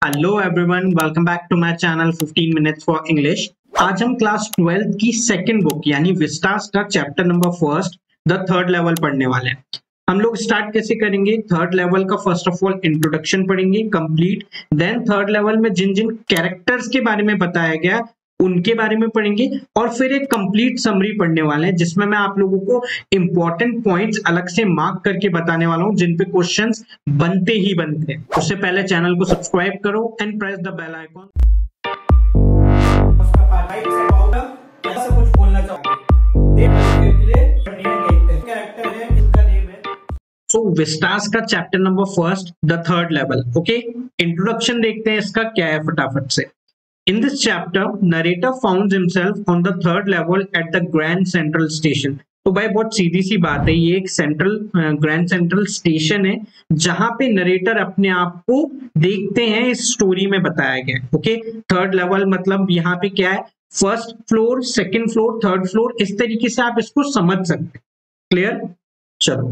Hello everyone, welcome back to my channel 15 minutes for English. आज हम class 12th की second book यानी Vistas का chapter number first the third level पढ़ने वाले हैं। हम लोग स्टार्ट कैसे करेंगे? थर्ड लेवल का फर्स्ट ऑफ ऑल इंट्रोडक्शन पढ़ेंगे कंप्लीट, देन थर्ड लेवल में जिन जिन कैरेक्टर्स के बारे में बताया गया उनके बारे में पढ़ेंगे और फिर एक कंप्लीट समरी पढ़ने वाले हैं जिसमें मैं आप लोगों को इंपॉर्टेंट पॉइंट्स अलग से मार्क करके बताने वाला हूं जिन पे क्वेश्चंस बनते ही बनते हैं। उससे पहले चैनल को सब्सक्राइब करो and press the bell icon. So Vistas का chapter number first the third level. Okay, introduction देखते हैं इसका क्या है फटाफट से। In this chapter, narrator finds himself on the third level at the Grand Central Station. तो भाई बहुत सीधी सी बात है, ये एक ग्रैंड सेंट्रल स्टेशन है जहां पे नरेटर अपने आप को देखते हैं, इस स्टोरी में बताया गया है। ओके, थर्ड लेवल मतलब यहाँ पे क्या है, first floor, second floor, third floor, इस तरीके से आप इसको समझ सकते हैं। क्लियर? चलो,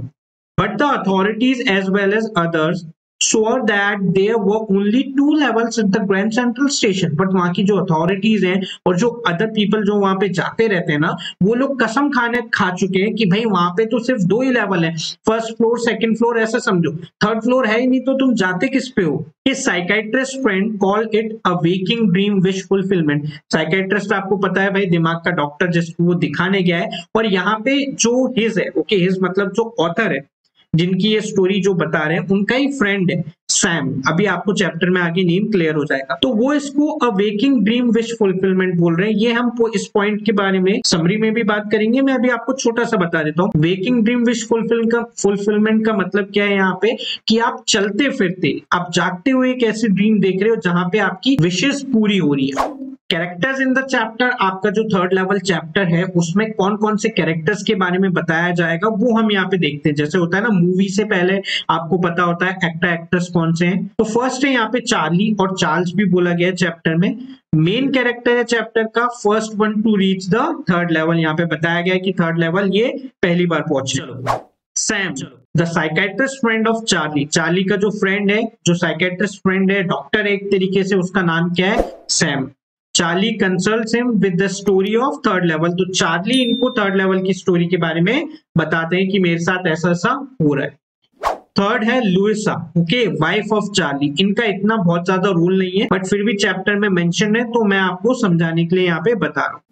but the authorities as well as others saw that there were only 2 levels at the Grand Central Station. but वहां की जो अथॉरिटीज हैं और जो अदर पीपल जो वहां पे जाते रहते हैं ना, वो लोग कसम खा चुके हैं कि भाई वहां पे तो सिर्फ 2 ही लेवल है, फर्स्ट फ्लोर सेकंड फ्लोर, ऐसा समझो, थर्ड फ्लोर है ही नहीं, तो तुम जाते किस पे हो? Psychiatrist friend call it a waking dream wish fulfilment. Psychiatrist आपको पता है भाई, दिमाग का डॉक्टर जिसको वो दिखाने गया है, और यहाँ पे जो हिज है, ओके, हिज मतलब जो ऑथर है जिनकी ये स्टोरी जो बता रहे हैं उनका ही फ्रेंड है सैम। अभी आपको चैप्टर में आगे नेम क्लियर हो जाएगा। तो वो इसको अ वेकिंग ड्रीम विश फुलफिलमेंट बोल रहे हैं। ये हम इस पॉइंट के बारे में समरी में भी बात करेंगे। मैं अभी आपको छोटा सा बता देता हूँ। वेकिंग ड्रीम विश फुलफिलमेंट का मतलब क्या है यहाँ पे, कि आप चलते फिरते, आप जागते हुए एक ऐसी ड्रीम देख रहे हो जहां पे आपकी विशेष पूरी हो रही है। कैरेक्टर्स इन द चैप्टर, आपका जो थर्ड लेवल चैप्टर है उसमें कौन कौन से कैरेक्टर्स के बारे में बताया जाएगा वो हम यहाँ पे देखते हैं। जैसे होता है ना, मूवी से पहले आपको पता होता है एक्टर एक्ट्रेस कौन से हैं। तो फर्स्ट है यहाँ पे चार्ली, और चार्ल्स भी बोला गया है चैप्टर में। मेन कैरेक्टर है चैप्टर का, first one two reach the third level. यहाँ पे बताया गया है कि थर्ड लेवल ये पहली बार पहुंचे। चलो, Sam the psychiatrist friend of Charlie. Charlie का जो फ्रेंड है, जो साइकेट्रिस्ट फ्रेंड है, डॉक्टर है एक तरीके से, उसका नाम क्या है? Sam. Charlie consults him with the story of third level. तो चार्ली इनको थर्ड लेवल की स्टोरी के बारे में बताते हैं कि मेरे साथ ऐसा ऐसा हो रहा है। थर्ड है Louisa, okay, wife of Charley. इनका इतना बहुत ज्यादा रोल नहीं है, बट फिर भी चैप्टर में मेंशन है तो मैं आपको समझाने के लिए यहाँ पे बता रहा हूँ।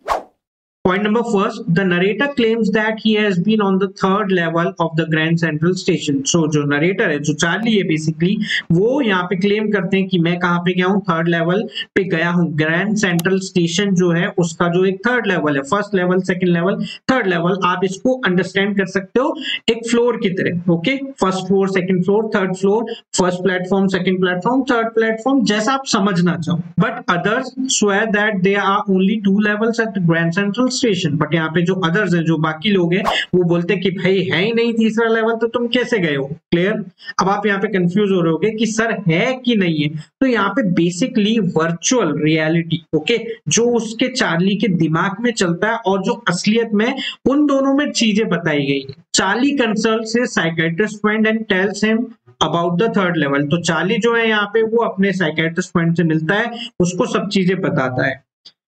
Point number first, the narrator claims that he has been on the third level of the Grand Central Station. So जो narrator है, जो चार्ली है बेसिकली, वो यहाँ पे क्लेम करते हैं कि मैं कहाँ पे गया हूँ, थर्ड लेवल पे गया हूँ। ग्रैंड सेंट्रल स्टेशन जो है उसका जो एक थर्ड लेवल है, first level, second level, third level, आप इसको अंडरस्टैंड कर सकते हो एक फ्लोर की तरह। Okay, first floor, second floor, third floor, first platform, second platform, third platform, जैसा आप समझना चाहो। But others swear that there are only 2 levels at Grand Central station. But यहाँ पे जो अदर्स हैं, जो बाकी लोग हैं, वो बोलते हैं कि भाई है ही नहीं तीसरा लेवल, तो तुम कैसे गए हो? क्लियर? अब आप यहाँ पे कंफ्यूज हो रहे होगे कि सर है कि नहीं है। तो यहाँ पे बेसिकली वर्चुअल रियलिटी, ओके, जो उसके चार्ली के दिमाग में चलता है और जो असलियत में, उन दोनों में चीजें बताई गई है। Charlie consults his psychiatrist friend and tells him about the third level. तो चार्ली जो है यहाँ पे वो अपने साइकियाट्रिस्ट फ्रेंड से मिलता है, उसको सब चीजें बताता है।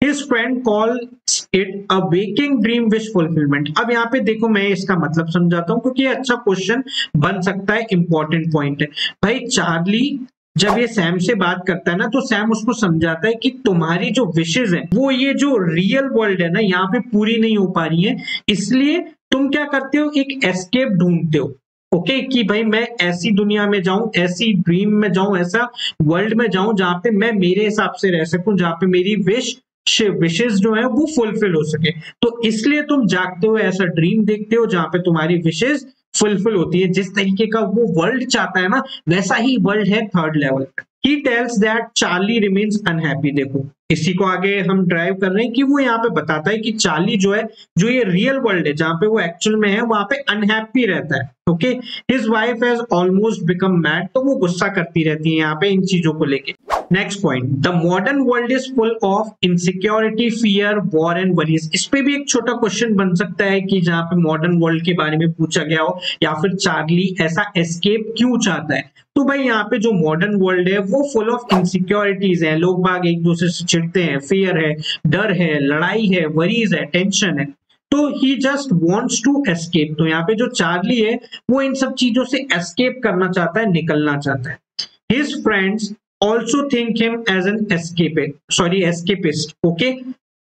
His friend calls it a waking dream wish fulfillment. अब यहाँ पे देखो, मैं इसका मतलब समझाता हूँ क्योंकि ये अच्छा क्वेश्चन बन सकता है, इंपॉर्टेंट पॉइंट है। भाई चार्ली जब ये सैम से बात करता है ना, तो सैम उसको समझाता है कि तुम्हारी जो विशेज है वो ये जो रियल वर्ल्ड है ना, यहाँ पे पूरी नहीं हो पा रही है, इसलिए तुम क्या करते हो, एक एस्केप ढूंढते हो। ओके, कि भाई मैं ऐसी दुनिया में जाऊं, ऐसी ड्रीम में जाऊं, ऐसा वर्ल्ड में जाऊं जहां पे मैं मेरे हिसाब से रह सकूं, जहां पे मेरी विशेष जो है वो फुलफिल हो सके। तो इसलिए तुम जागते हो, ऐसा ड्रीम देखते हो जहां पे तुम्हारी विशेष फुलफिल होती है। जिस तरीके का वो वर्ल्ड चाहता है ना, वैसा ही वर्ल्ड है थर्ड लेवल पे। He tells that Charlie remains unhappy। देखो, इसी को आगे हम ड्राइव कर रहे हैं कि वो यहाँ पे बताता है कि चार्ली जो है, जो ये रियल वर्ल्ड है जहां पे वो एक्चुअल में है, वहां पे अनहैप्पी रहता है। Okay, his wife has almost become mad. तो वो गुस्सा करती रहती है यहाँ पे इन चीजों को लेके। Next point, the modern world is full of insecurity, fear, war and worries. इस पे भी एक छोटा क्वेश्चन बन सकता है कि जहां पे मॉडर्न वर्ल्ड के बारे में पूछा गया हो, या फिर चार्ली ऐसा एस्केप क्यों चाहता है। तो भाई यहाँ पे जो मॉडर्न वर्ल्ड है वो फुल ऑफ इनसिक्योरिटीज है, लोग बाग एक दूसरे से चिढ़ते हैं, फियर है, डर है, लड़ाई है, वरीज है, टेंशन है, तो ही जस्ट वॉन्ट्स टू एस्केप। तो यहाँ पे जो चार्ली है वो इन सब चीजों से एस्केप करना चाहता है, निकलना चाहता है। His friends also think him as an escapist, okay?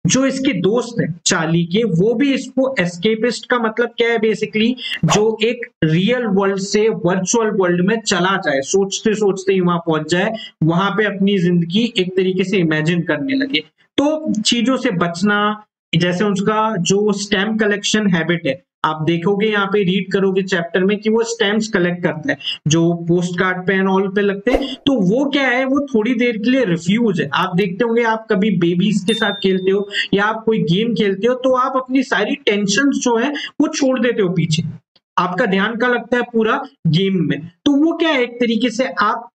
जो इसके दोस्त हैं चार्ली के, वो भी इसको एस्केपिस्ट का मतलब क्या है बेसिकली, जो एक रियल वर्ल्ड से वर्चुअल वर्ल्ड में चला जाए, सोचते सोचते ही वहां पहुंच जाए, वहां पे अपनी जिंदगी एक तरीके से इमेजिन करने लगे। तो चीजों से बचना, जैसे उसका जो स्टैम्प कलेक्शन हैबिट है, आप देखोगे यहाँ पे रीड करोगे चैप्टर में कि वो स्टैम्प्स कलेक्ट करता है जो पोस्ट कार्ड पे एंड ऑल पे लगते हैं। तो वो क्या है, वो थोड़ी देर के लिए रिफ्यूज है। आप देखते होंगे, आप कभी बेबीज के साथ खेलते हो या आप कोई गेम खेलते हो तो आप अपनी सारी टेंशन जो है वो छोड़ देते हो पीछे, आपका ध्यान का लगता है पूरा गेम में। तो वो क्या है, एक तरीके से आप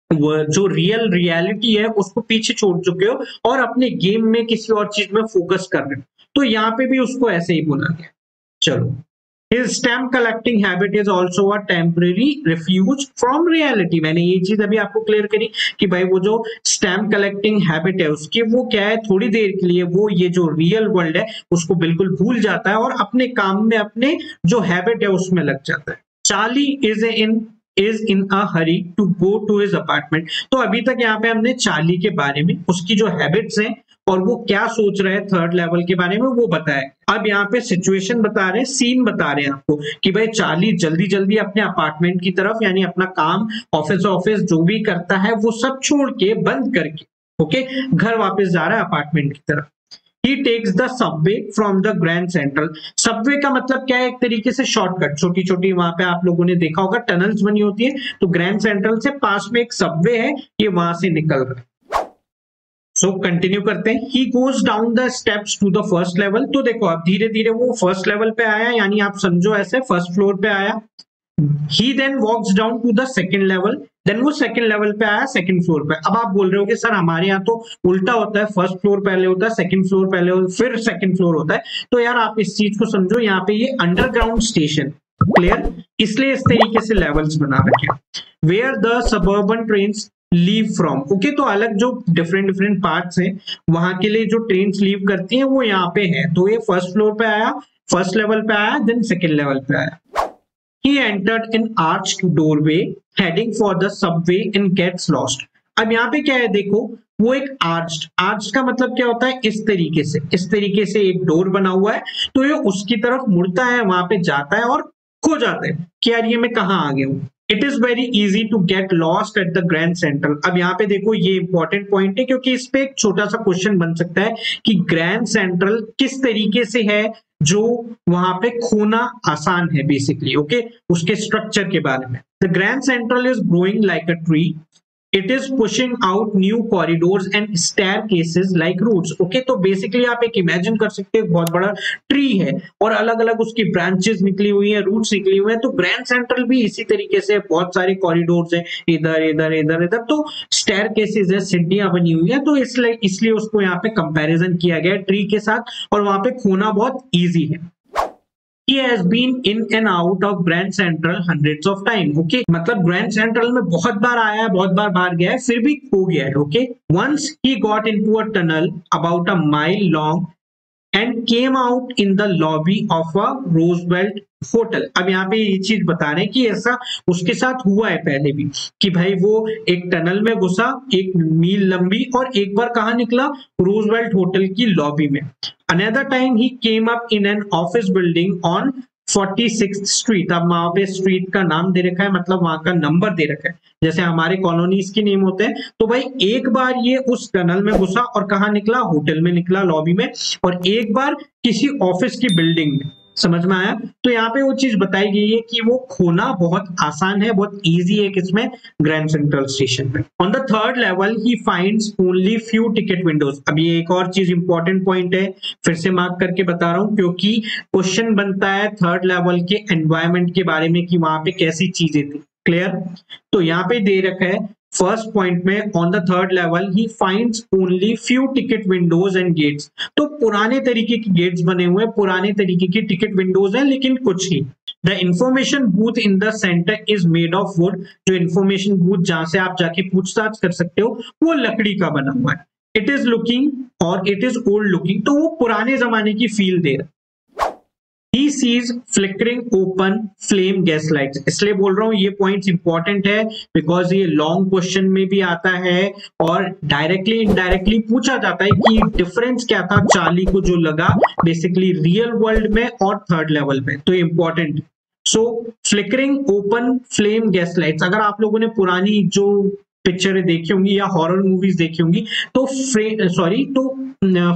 जो रियलिटी है उसको पीछे छोड़ चुके हो और अपने गेम में किसी और चीज में फोकस कर रहे हो। तो यहाँ पे भी उसको ऐसे ही बोला गया। चलो, his stamp collecting habit is also a temporary refuge from reality। मैंने ये चीज अभी आपको क्लियर करी कि भाई वो जो स्टैम्प कलेक्टिंग हैबिट है उसकी, वो क्या है, थोड़ी देर के लिए वो ये जो रियल वर्ल्ड है उसको बिल्कुल भूल जाता है और अपने काम में, अपने जो हैबिट है उसमें लग जाता है। Charley is in a hurry to go to his apartment. तो अभी तक यहाँ पे हमने चार्ली के बारे में, उसकी जो हैबिट्स हैं और वो क्या सोच रहे हैं थर्ड लेवल के बारे में वो बताया। अब यहाँ पे सिचुएशन बता रहे हैं, सीन बता रहे हैं आपको कि भाई चार्ली जल्दी जल्दी अपने अपार्टमेंट की तरफ, यानी अपना काम, ऑफिस जो भी करता है वो सब छोड़ के, बंद करके, ओके, घर वापस जा रहा है अपार्टमेंट की तरफ। He takes the subway from the Grand Central। Subway का मतलब क्या है, एक तरीके से शॉर्टकट, छोटी छोटी वहां पे आप लोगों ने देखा होगा टनल्स बनी होती है, तो ग्रैंड सेंट्रल से पास में एक सबवे है, ये वहां से निकल रहा है। सो कंटिन्यू करते हैं। He goes down the steps to the first level। तो देखो अब धीरे धीरे वो फर्स्ट लेवल पे आया, यानी आप समझो ऐसे फर्स्ट फ्लोर पे आया। He then walks down to the second level। Then वो सेकंड लेवल पे आया, सेकंड फ्लोर पे। अब आप बोल रहे हो कि सर हमारे यहाँ तो उल्टा होता है, फर्स्ट फ्लोर पहले होता है, सेकंड फ्लोर पहले होता है, फिर सेकंड फ्लोर होता है। तो यार आप इस चीज को समझो, यहाँ पे ये अंडरग्राउंड स्टेशन, क्लियर, इसलिए इस तरीके से लेवल्स बना रखे हैं। Where the suburban trains leave from, okay, तो अलग जो डिफरेंट पार्ट्स हैं वहां के लिए जो ट्रेन लीव करती हैं वो यहाँ पे है। तो ये फर्स्ट फ्लोर पे आया, फर्स्ट लेवल पे आया, देन सेकेंड लेवल पे आया। He entered an arched doorway heading for the subway and gets lost। अब यहाँ पे क्या है, देखो वो एक आर्च्ड का मतलब क्या होता है, इस तरीके से एक डोर बना हुआ है, तो ये उसकी तरफ मुड़ता है, वहां पे जाता है और खो जाता है कि यार ये मैं कहाँ आ गया हूँ। It is very easy to get lost at the Grand Central. अब यहाँ पे देखो ये इंपॉर्टेंट पॉइंट है, क्योंकि इस पे एक छोटा सा क्वेश्चन बन सकता है कि ग्रैंड सेंट्रल किस तरीके से है जो वहां पे खोना आसान है बेसिकली, ओके, उसके स्ट्रक्चर के बारे में। The Grand Central is growing like a tree, it is pushing out new corridors and staircases like roots, okay. तो बेसिकली आप एक इमेजिन कर सकते हैं, बहुत बड़ा ट्री है और अलग अलग उसकी ब्रांचेस निकली हुई है, रूट्स निकली हुई है। तो ग्रैंड सेंट्रल भी इसी तरीके से बहुत सारे कॉरिडोर्स हैं, इधर इधर इधर इधर, तो स्टेयरकेसेस है, सीढ़ियां बनी हुई है। तो इसलिए उसको यहाँ पे कंपैरिजन किया गया ट्री के साथ, और वहां पे खोना बहुत ईजी है। He has been in and out of Grand Central hundreds of times, okay? मतलब Grand Central में बहुत बार आया है, बहुत बार बाहर गया है, फिर भी खो गया है, okay? Once he got into a tunnel about a mile long and came out in the lobby of a Roosevelt hotel. अब यहाँ पे ये चीज बता रहे हैं कि ऐसा उसके साथ हुआ है पहले भी, कि भाई वो एक टनल में घुसा, एक मील लंबी, और एक बार कहाँ निकला, रूजवेल्ट होटल की लॉबी में। Another time he came up in an office building on 46th street. अब वहां पे स्ट्रीट का नाम दे रखा है, मतलब वहां का नंबर दे रखा है, जैसे हमारे कॉलोनीज के नेम होते हैं। तो भाई एक बार ये उस टनल में घुसा और कहाँ निकला, होटल में निकला, लॉबी में, और एक बार किसी ऑफिस की बिल्डिंग में। समझ में आया? तो यहाँ पे वो चीज बताई गई है कि वो खोना बहुत आसान है, बहुत इजी है, किसमें, ग्रैंड सेंट्रल स्टेशन पे। On the third level he finds only few ticket Windows. अब ये एक और चीज इंपॉर्टेंट पॉइंट है, फिर से मार्क करके बता रहा हूं, क्योंकि क्वेश्चन बनता है थर्ड लेवल के एनवायरमेंट के बारे में कि वहां पे कैसी चीजें थी, क्लियर। तो यहाँ पे दे रखा है फर्स्ट पॉइंट में on the third level he finds only few ticket windows and gates. तो पुराने तरीके की गेट्स बने हुए, पुराने तरीके की टिकट विंडोज हैं, लेकिन कुछ ही। The information booth in the centre is made of wood. जो इंफॉर्मेशन बूथ जहां से आप जाके पूछताछ कर सकते हो वो लकड़ी का बना हुआ है। इट इज लुकिंग और इट इज ओल्ड लुकिंग, तो वो पुराने जमाने की फील दे रहा है। He sees flickering open flame gas lights। इसलिए बोल रहा हूं ये पॉइंट्स इंपॉर्टेंट है बिकॉज ये लॉन्ग क्वेश्चन में भी आता है और डायरेक्टली इनडायरेक्टली पूछा जाता है कि डिफरेंस क्या था चार्ली को जो लगा बेसिकली रियल वर्ल्ड में और थर्ड लेवल में, तो important. So flickering open flame gas lights, अगर आप लोगों ने पुरानी जो पिक्चरें देखी होंगी या हॉरर मूवीज देखी होंगी तो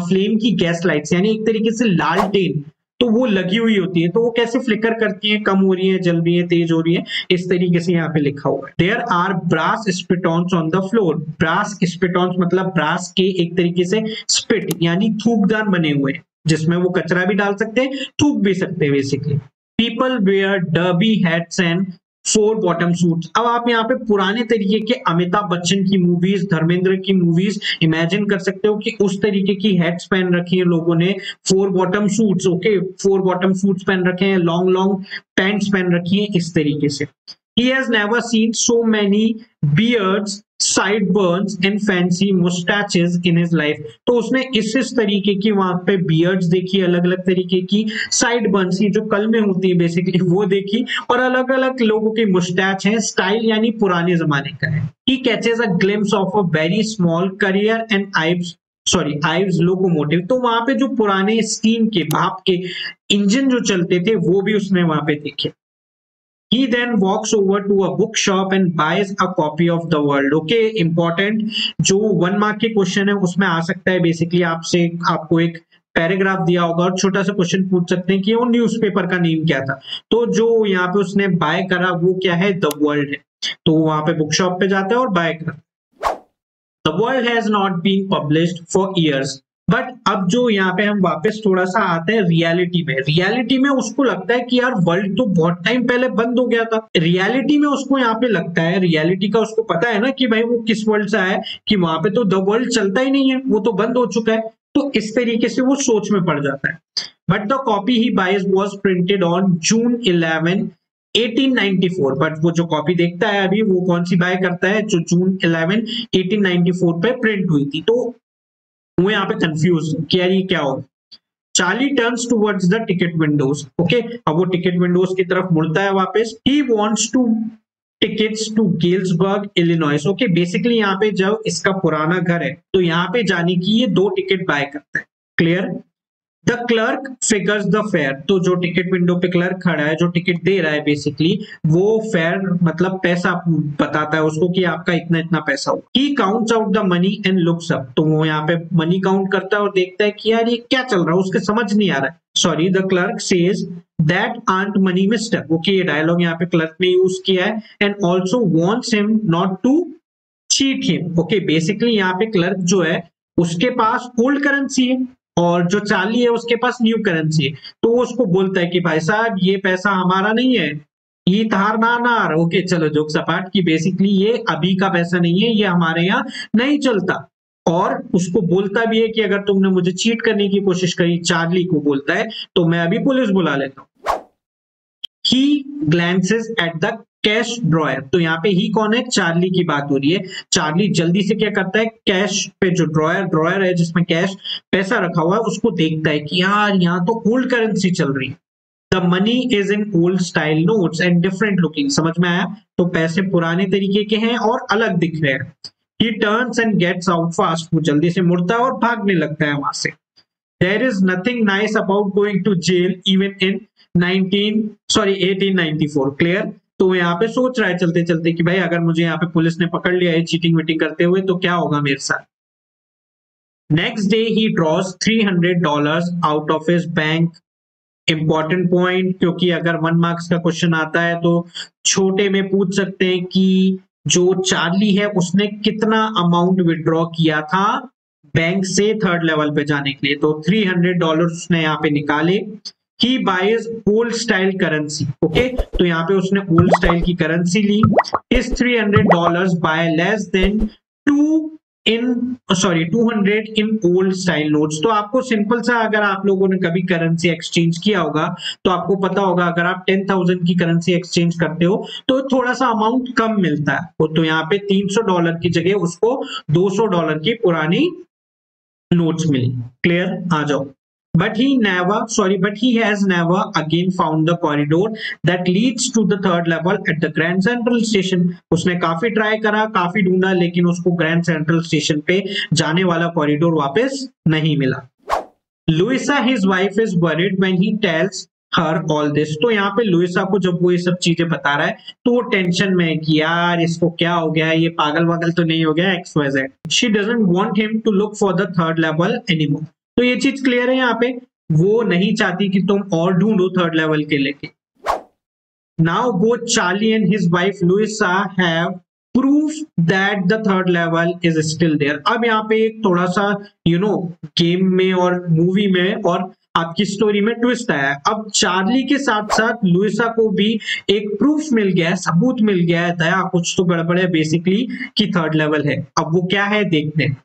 फ्लेम की गैस लाइट्स यानी एक तरीके से लालटेन, तो वो लगी हुई होती है, तो वो कैसे फ्लिकर करती है, कम हो रही है, जल रही है, तेज हो रही है, इस tरीके से यहाँ पे लिखा हुआ है। There are brass spittoons on the floor. Brass spittoons मतलब ब्रास के एक तरीके से स्पिट यानी थूकदान बने हुए हैं जिसमें वो कचरा भी डाल सकते हैं, थूक भी सकते हैं basically. People wear derby hats and four bottom suits. अब आप यहाँ पे पुराने तरीके के अमिताभ बच्चन की मूवीज, धर्मेंद्र की मूवीज इमेजिन कर सकते हो कि उस तरीके की हैट्स पहन रखी है लोगों ने, four bottom suits, okay, four bottom suits पहन रखे हैं, लॉन्ग लॉन्ग पैंट्स पहन रखी है इस तरीके से। He has never seen so many beards, sideburns and fancy mustaches in his life। तो उसने इस तरीके की वहां पे बियर्ड्स देखी, अलग अलग तरीके की साइडबर्न्स, ये जो कल में होती है बेसिकली वो देखी, और अलग अलग लोगों के मुस्टैच हैं, स्टाइल यानी पुराने जमाने का है। He catches a glimpse of a very small career and Ives locomotive। तो वहां पे जो पुराने स्टीम के, भाप के इंजन जो चलते थे वो भी उसने वहां पे देखे। He then walks over to a bookshop and buys a copy of the world। Okay, important, जो 1 मार्क के क्वेश्चन है उसमें आ सकता है बेसिकली आपको एक पैराग्राफ दिया होगा और छोटा सा क्वेश्चन पूछ सकते हैं कि वो न्यूज़पेपर का नेम क्या था, तो जो यहाँ पे उसने बाय करा वो क्या है, द वर्ल्ड है, तो वहां पे बुक शॉप पे जाता है और बाय करता है। The world has not been published for years. But अब जो यहाँ पे हम वापस थोड़ा सा आते हैं रियलिटी में उसको लगता है कि यार वर्ल्ड तो बहुत टाइम पहले बंद हो गया था। रियलिटी में उसको यहाँ पे लगता है, रियलिटी का उसको पता है ना कि भाई वो किस वर्ल्ड से आया है, कि वहां पे तो द वर्ल्ड चलता ही नहीं है, वो तो बंद हो चुका है, तो इस तरीके से वो सोच में पड़ जाता है। But the copy he buys was printed on June 11, 1894। But वो जो कॉपी देखता है अभी वो कौन सी बाय करता है, जो June 11, 1894 पे प्रिंट हुई थी। तो वो यहाँ पे कंफ्यूज कि यार ये क्या हो। Charley turns towards the ticket windows. Okay, अब वो टिकट विंडोज की तरफ मुड़ता है वापस। He wants two tickets to Galesburg Illinois. Okay, basically यहाँ पे जब इसका पुराना घर है तो यहाँ पे जाने की ये 2 टिकट बाय करता है। Clear. The clerk figures the fair. तो जो टिकट विंडो पे क्लर्क खड़ा है, जो टिकट दे रहा है बेसिकली, वो फेयर मतलब पैसा बताता है उसको कि आपका इतना इतना पैसा हो। He counts out the money and looks up. तो वो यहाँ पे मनी काउंट करता है और देखता है कि यार ये क्या चल रहा है, उसके समझ नहीं आ रहा है। Sorry, the clerk says that ain't money mister. Okay, ये डायलॉग यहाँ पे क्लर्क ने यूज किया है। And also wants him not to cheat him. Okay, basically यहाँ पे क्लर्क जो है उसके पास ओल्ड करेंसी है और जो चार्ली है उसके पास न्यू करेंसी है, तो वो उसको बोलता है कि भाई साहब ये पैसा हमारा नहीं है, ये धार ना नार। ओके, चलो जोक सपाट की बेसिकली ये अभी का पैसा नहीं है, ये हमारे यहाँ नहीं चलता। और उसको बोलता भी है कि अगर तुमने मुझे चीट करने की कोशिश करी, चार्ली को बोलता है, तो मैं अभी पुलिस बुला लेता हूँ। He glances at the cash dryer. तो यहाँ पे ही कौन है, चार्ली की बात हो रही है। चार्ली जल्दी से क्या करता है, कैश पे जो ड्रॉयर है जिसमें कैश पैसा रखा हुआ है उसको देखता है कि यार यहाँ तो ओल्ड करेंसी चल रही है। The money is in old style notes and different looking. समझ में आया, तो पैसे पुराने तरीके के हैं और अलग दिख रहे हैं। He turns and gets out fast। वो जल्दी से मुड़ता है और भागने लगता है वहां से। There is nothing nice about going to jail even in 1894। Clear. तो वो यहाँ पे सोच रहा है चलते चलते कि भाई अगर मुझे यहाँ पे पुलिस ने पकड़ लिया है चीटिंग वीटिंग करते हुए तो क्या होगा मेरे साथ। Next day he drawers $300 out of his bank. Important point, क्योंकि अगर 1 मार्क्स का क्वेश्चन आता है तो छोटे में पूछ सकते हैं कि जो चार्ली है उसने कितना अमाउंट विड्रॉ किया था बैंक से थर्ड लेवल पे जाने के लिए। तो $300 उसने यहाँ पे निकाले। He buys old style currency. Okay, तो यहाँ पे उसने ओल्ड स्टाइल की करेंसी ली। Is $300 buy less than 200 in old style notes. तो आपको सिंपल सा, अगर आप लोगों ने कभी करेंसी एक्सचेंज किया होगा तो आपको पता होगा, अगर आप 10,000 की करेंसी एक्सचेंज करते हो तो थोड़ा सा अमाउंट कम मिलता है। तो यहाँ पे $300 की जगह उसको $200 की पुरानी नोट्स मिली। क्लियर, आ जाओ। But he has never again found the corridor that leads to the third level at the Grand Central Station. उसने काफी ट्राई करा, काफी ढूंढा, लेकिन उसको ग्रैंड सेंट्रल स्टेशन पे जाने वाला कॉरिडोर वापस नहीं मिला। Louisa, his wife, is worried when he tells her all this. तो यहाँ पे लुइसा को जब वो ये सब चीजें बता रहा है तो वो टेंशन में है कि यार इसको क्या हो गया, ये पागल वागल तो नहीं हो गया XYZ. She doesn't want him to look for the third level anymore. तो ये चीज क्लियर है, यहाँ पे वो नहीं चाहती कि तुम और ढूंढो थर्ड लेवल के लेके। Now both Charlie and his wife Louisa have proof that the third level is still there. अब यहाँ पे एक थोड़ा सा गेम में और मूवी में और आपकी स्टोरी में ट्विस्ट आया है। अब चार्ली के साथ साथ लुइसा को भी एक प्रूफ मिल गया है, सबूत मिल गया है, दया कुछ तो गड़बड़ है बेसिकली कि थर्ड लेवल है। अब वो क्या है देखते हैं।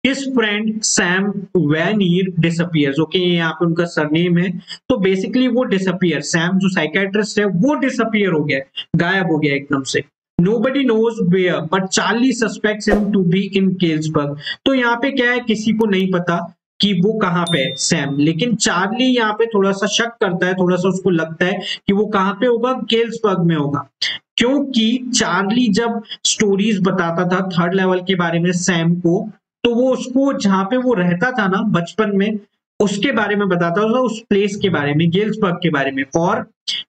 His friend Sam Vanier disappears. Okay, यहाँ पे उनका सरनेम है, तो बेसिकली वो डिसअपियर, सैम जो साइकेट्रिस्ट है वो डिसअपियर हो गया, गायब हो गया एकदम से। Nobody knows where, but Charlie suspects him to be in Galesburg. तो यहाँ पे क्या है, किसी को नहीं पता कि वो कहाँ पे है सैम, लेकिन चार्ली यहाँ पे थोड़ा सा शक करता है, थोड़ा सा उसको लगता है कि वो कहाँ पे होगा, गेल्सबर्ग में होगा। क्योंकि चार्ली जब स्टोरीज बताता था थर्ड लेवल के बारे में सैम को, तो वो उसको जहां पे वो रहता था ना बचपन में, उसके बारे में बताता था, उस प्लेस के बारे में, गेल्सबर्ग के बारे में। और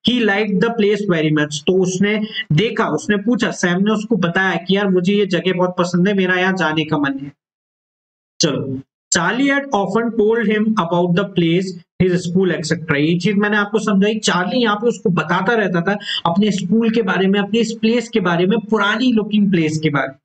he like the place very much. तो उसने देखा, उसने पूछा, सैम ने उसको बताया कि यार मुझे ये जगह बहुत पसंद है, मेरा यहाँ जाने का मन है। चलो, Charlie had often told him about the place, his school etc. ये चीज मैंने आपको समझाई। चार्ली यहाँ पे उसको बताता रहता था अपने स्कूल के बारे में, अपने इस प्लेस के बारे में, पुरानी लुकिंग प्लेस के बारे में।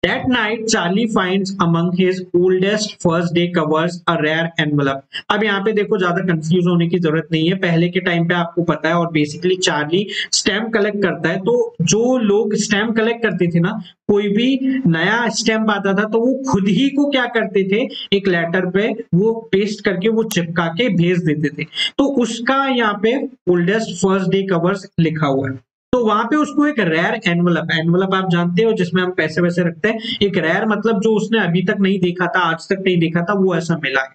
That night, Charlie finds among his oldest first day covers a rare envelope. अब यहाँ पे देखो, ज्यादा कंफ्यूज होने की जरूरत नहीं है, पहले के टाइम पे आपको पता है, और बेसिकली चार्ली स्टैम्प कलेक्ट करता है। तो जो लोग स्टैम्प कलेक्ट करते थे ना, कोई भी नया स्टैम्प आता था तो वो खुद ही को क्या करते थे, एक लेटर पे वो पेस्ट करके वो चिपका के भेज देते थे। तो उसका यहाँ पे ओल्डेस्ट फर्स्ट डे कवर्स लिखा हुआ है। तो वहां पे उसको एक रेयर एनवलप आप जानते हो जिसमें हम पैसे वैसे रखते हैं, एक रेयर मतलब जो उसने अभी तक नहीं देखा था, आज तक नहीं देखा था, वो ऐसा मिला है।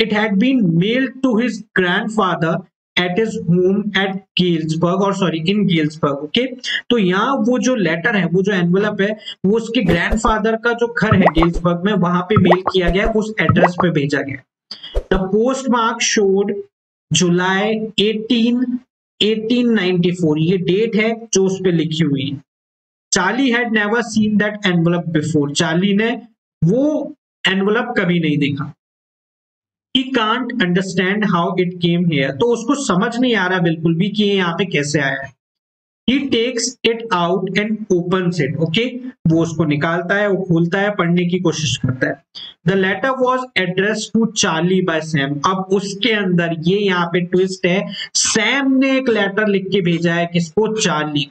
It had been mailed to his grandfather at his home at Galesburg, और सॉरी इन गेल्सबर्ग। ओके, तो यहाँ वो जो लेटर है, वो जो एनवलप है, वो उसके ग्रैंडफादर का जो घर है गेल्सबर्ग में, वहां पे मेल किया गया, उस एड्रेस पे भेजा गया। द पोस्ट मार्क शोड जुलाई 1894, ये डेट है जो उस पे लिखी हुई है। Charlie had never seen that envelope before, Charlie ने वो एनवलप कभी नहीं देखा। He can't understand how it came here, तो उसको समझ नहीं आ रहा बिल्कुल भी कि ये यहाँ पे कैसे आया है। He takes it out and opens it. Okay, वो उसको निकालता है, वो खोलता है, पढ़ने की कोशिश करता है। The letter was addressed to Charlie by Sam. अब उसके अंदर ये यहाँ पे ट्विस्ट है, सैम ने एक लेटर लिख के भेजा है, किसको, Charlie.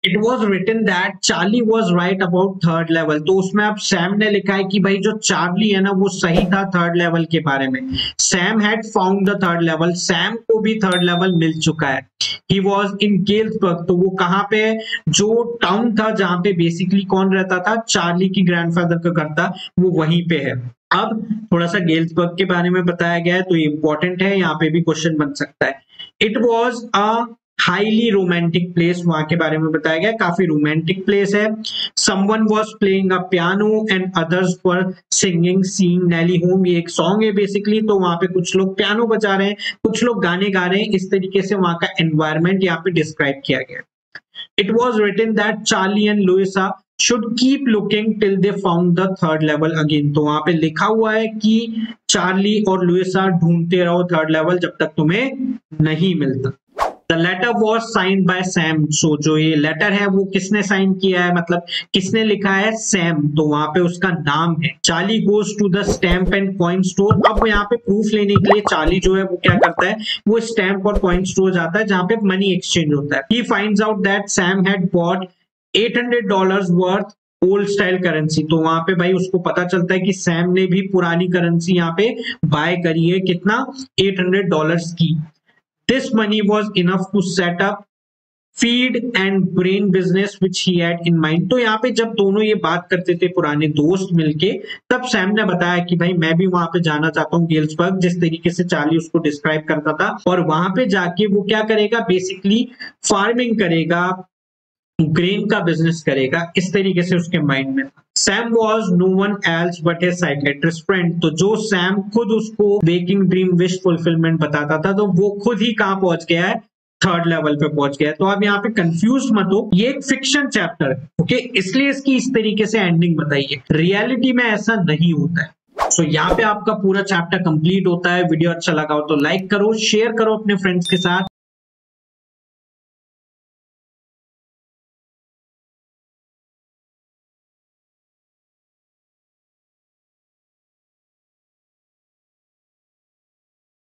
It was written that Charlie was right about third level. तो उसमें अब सैम ने लिखा है कि भाई जो चार्ली है ना वो सही था थर्ड लेवल के बारे में। Sam had found the third level. Sam को भी थर्ड लेवल मिल चुका है। He was in Galesburg. तो वो कहाँ पे है, जो टाउन था जहां पे बेसिकली कौन रहता था, चार्ली की ग्रैंडफादर का घर था, वो वहीं पे है। अब थोड़ा सा गेल्सबर्ग के बारे में बताया गया है, तो ये इंपॉर्टेंट है, यहाँ पे भी क्वेश्चन बन सकता है। It was a highly romantic place, वहां के बारे में बताया गया, काफी रोमांटिक प्लेस है। Someone was playing a piano and others were singing seeing Nellie home, ये एक सॉन्ग है बेसिकली, तो वहां पे कुछ लोग पियानो बजा रहे हैं, कुछ लोग गाने गा रहे हैं, इस तरीके से वहां का एनवायरनमेंट यहाँ पे डिस्क्राइब किया गया। It was written that Charley and Louisa should keep looking till they found the third level again. तो वहां पे लिखा हुआ है कि चार्ली और लुइसा ढूंढते रहो थर्ड लेवल जब तक तुम्हें नहीं मिलता। The letter was sign by Sam. So जो ये लेटर है वो किसने साइन किया है, मतलब किसने लिखा है, सैम। तो वहां पे उसका नाम है। Charley goes to the stamp and coin store. अब यहाँ पे प्रूफ लेने के लिए चार्ली जो है वो क्या करता है, वो स्टैम्प और कॉइन स्टोर जाता है जहां पे मनी एक्सचेंज होता है। He finds out that Sam had bought $800 worth old style currency. तो वहां पे भाई उसको पता चलता है कि सैम ने भी पुरानी करेंसी यहाँ पे बाय करी है, कितना, $800 की। This money was enough to set up feed and brain business which he had in mind। तो यहाँ पे जब दोनों ये बात करते थे पुराने दोस्त मिलके, तब सैम ने बताया कि भाई मैं भी वहां पे जाना चाहता हूँ गेल्सबर्ग, जिस तरीके से चार्ली उसको डिस्क्राइब करता था, और वहां पे जाके वो क्या करेगा, बेसिकली फार्मिंग करेगा, ग्रेन का बिजनेस करेगा, इस तरीके से उसके माइंड में। Sam was no one else but a psychiatrist friend. तो जो सैम खुद उसको वेकिंग ड्रीम विश फुलफिलमेंट बताता था, तो वो खुद ही कहां पहुंच गया है, थर्ड लेवल पे पहुंच गया है। तो आप यहाँ पे कंफ्यूज मत हो, ये एक फिक्शन चैप्टर है, ओके, इसलिए इसकी इस तरीके से एंडिंग बताइए, रियलिटी में ऐसा नहीं होता है। सो यहाँ पे आपका पूरा चैप्टर कंप्लीट होता है। वीडियो अच्छा लगा हो तो लाइक करो, शेयर करो अपने फ्रेंड्स के साथ।